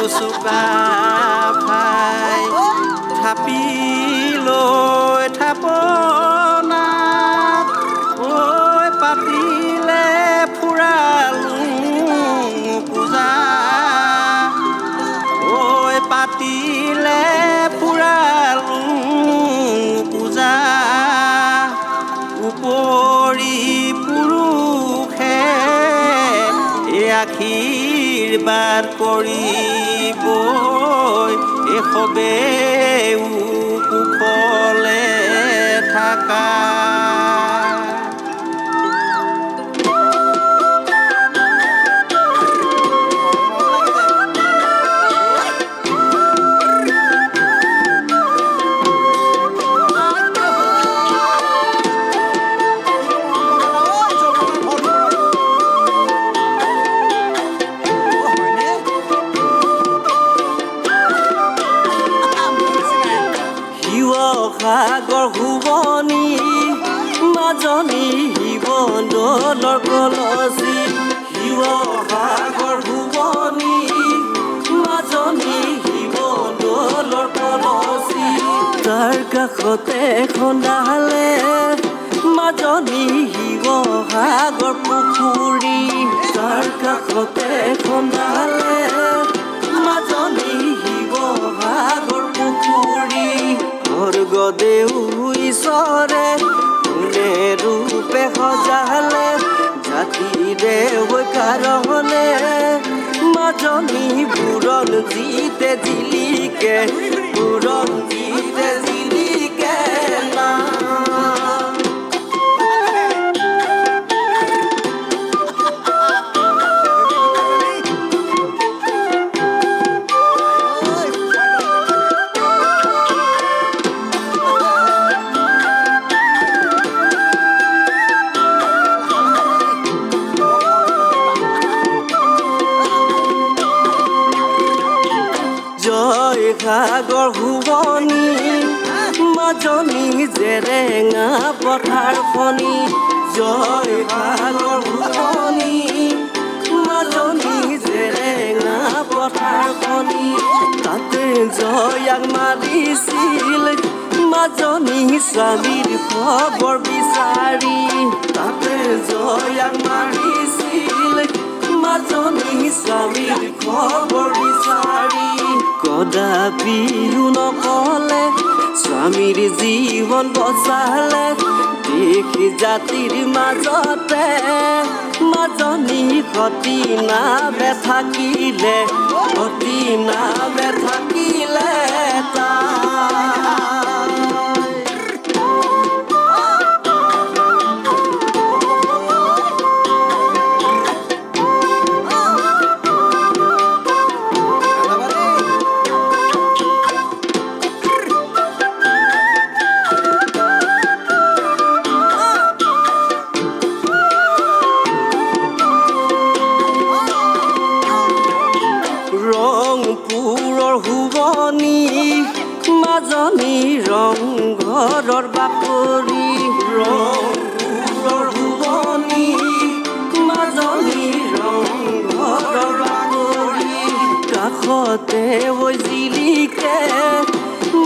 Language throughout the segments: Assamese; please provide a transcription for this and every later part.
চুকা ভাই থাপি লৈ থাপনা ঐ পাতিলে ফুৰালো পূজা ঐ পাতিলে ফুৰালো পূজা উপৰি পুৰুষে আশীৰ্বাদ কৰিবই এসবে কুশলে থাকা সাগৰ শুৱনি মাজনী শিৱদৌলৰ কলচী শিৱসাগৰ শুৱনি মাজনী শিৱদৌলৰ কলচী তাৰ কাষতে খন্দালে মাজনী শিৱসাগৰ পুখুৰী তাৰ কাষতে খন্দালে মাজনী শিৱসাগৰ পুখুৰী স্বৰ্গদেউ ঈশ্বৰে কোনে ৰূপে সজালে জাতিৰে কাৰণে মাজনী বুৰঞ্জীতে জিলিকে বুৰঞ্জীতে জিলিকে না সাগৰ শুৱনি মাজনী জেৰেঙা পথাৰ খনি জয় সাগৰ শুৱনি মাজনী জেৰেঙা পথাৰ খনি তাতে জয়াক মাৰিছিল মাজনী স্বামীৰ খবৰ বিচাৰি তাতে জয়াক মাৰিছিল মাজনী স্বামীৰ খবৰ বিচাৰি কদাপিও নকলে স্বামীৰ জীৱন বচালে দেখি জাতিৰ মাজতে মাজনী সতী নামে থাকিলে সতী নামে থাকিলে ৰংপুৰৰ শুৱনি মাজনী ৰংঘৰৰ বাকৰি ৰংপুৰৰ শুৱনি মাজনী ৰংঘৰৰ বাকৰি কাষতে জিলিকে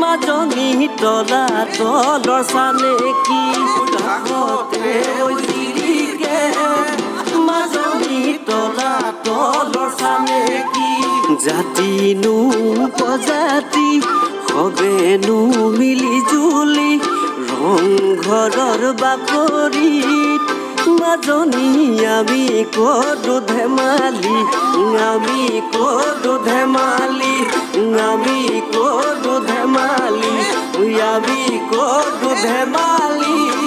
মাজনী তলাতলৰ চানেকি কাষতে জিলিকে মাজনী তলাতলৰ চানেকি জাতিনো প্ৰজাতি সবেনো মিলি জুলি ৰংঘৰৰ বাকৰিত মাজনী আমি কৰো ধেমালি আমি কৰো ধেমালি আমি কৰো ধেমালি আমি কৰো ধেমালি